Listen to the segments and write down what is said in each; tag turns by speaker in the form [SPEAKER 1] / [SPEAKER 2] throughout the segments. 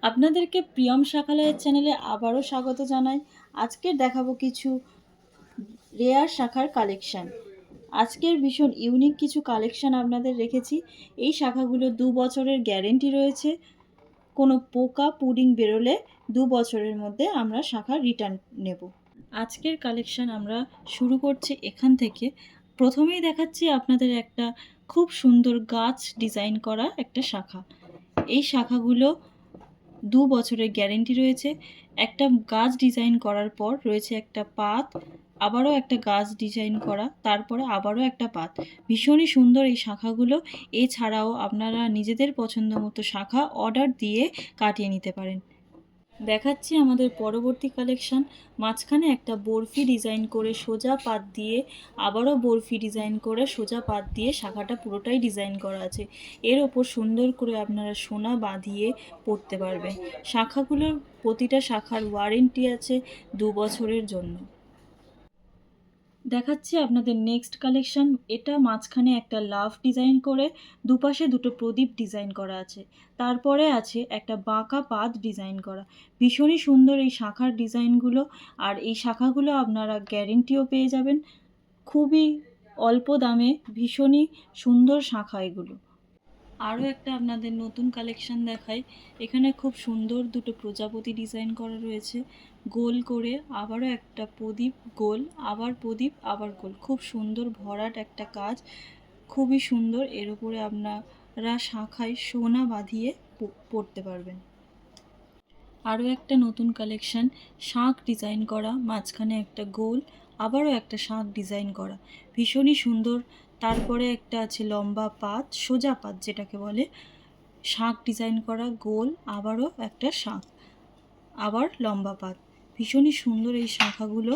[SPEAKER 1] আপনাদেরকে প্রিয়ম শাখালয়ের চ্যানেলে আবারও স্বাগত জানাই। আজকে দেখাবো কিছু রেয়ার শাখার কালেকশান। আজকের ভীষণ ইউনিক কিছু কালেকশান আপনাদের রেখেছি। এই শাখাগুলো 2 বছরের গ্যারেন্টি রয়েছে। কোনো পোকা পুডিং বেরোলে 2 বছরের মধ্যে আমরা শাখা রিটার্ন নেব। আজকের কালেকশান আমরা শুরু করছি এখান থেকে। প্রথমেই দেখাচ্ছি আপনাদের একটা খুব সুন্দর গাছ ডিজাইন করা একটা শাখা। এই শাখাগুলো 2 বছরের গ্যারেন্টি রয়েছে। একটা গাছ ডিজাইন করার পর রয়েছে একটা পাত, আবারও একটা গাছ ডিজাইন করা, তারপরে আবারও একটা পাত। ভীষণই সুন্দর এই শাখাগুলো। এছাড়াও আপনারা নিজেদের পছন্দ মতো শাখা অর্ডার দিয়ে কাটিয়ে নিতে পারেন। দেখাচ্ছি আমাদের পরবর্তী কালেকশান। মাঝখানে একটা বরফি ডিজাইন করে সোজা পাত দিয়ে, আবারও বরফি ডিজাইন করে সোজা পাত দিয়ে শাখাটা পুরোটাই ডিজাইন করা আছে। এর ওপর সুন্দর করে আপনারা সোনা বাঁধিয়ে পরতে পারবেন। শাখাগুলোর প্রতিটা শাখার ওয়ারেন্টি আছে 2 বছরের জন্য। দেখাচ্ছি আপনাদের নেক্সট কালেকশন। এটা মাঝখানে একটা লাভ ডিজাইন করে দুপাশে দুটো প্রদীপ ডিজাইন করা আছে। তারপরে আছে একটা বাঁকা পাত ডিজাইন করা। ভীষণই সুন্দর এই শাখার ডিজাইনগুলো। আর এই শাখাগুলো আপনারা গ্যারেন্টিও পেয়ে যাবেন। খুবই অল্প দামে ভীষণই সুন্দর শাখা এগুলো। আরও একটা আপনাদের নতুন কালেকশান দেখাই। এখানে খুব সুন্দর দুটো প্রজাপতি ডিজাইন করা রয়েছে, গোল করে, আবারও একটা প্রদীপ গোল, আবার প্রদীপ, আবার গোল। খুব সুন্দর ভরাট একটা কাজ, খুবই সুন্দর। এর উপরে আপনারা শাখায় সোনা বাঁধিয়ে পরতে পারবেন। আরও একটা নতুন কালেকশান, শাঁখ ডিজাইন করা, মাঝখানে একটা গোল, আবারও একটা শাঁখ ডিজাইন করা, ভীষণই সুন্দর। তারপরে একটা আছে লম্বা পাত, সোজা পাত যেটাকে বলে, শাঁখ ডিজাইন করা, গোল, আবারও একটা শাঁখ, আবার লম্বা পাত। ভীষণই সুন্দর এই শাখাগুলো।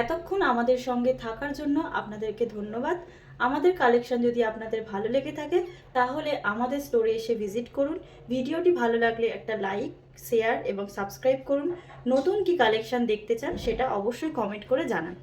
[SPEAKER 1] এতক্ষণ আমাদের সঙ্গে থাকার জন্য আপনাদেরকে ধন্যবাদ। আমাদের কালেকশন যদি আপনাদের ভালো লেগে থাকে তাহলে আমাদের স্টোরে এসে ভিজিট করুন। ভিডিওটি ভালো লাগলে একটা লাইক, শেয়ার এবং সাবস্ক্রাইব করুন। নতুন কি কালেকশন দেখতে চান সেটা অবশ্যই কমেন্ট করে জানান।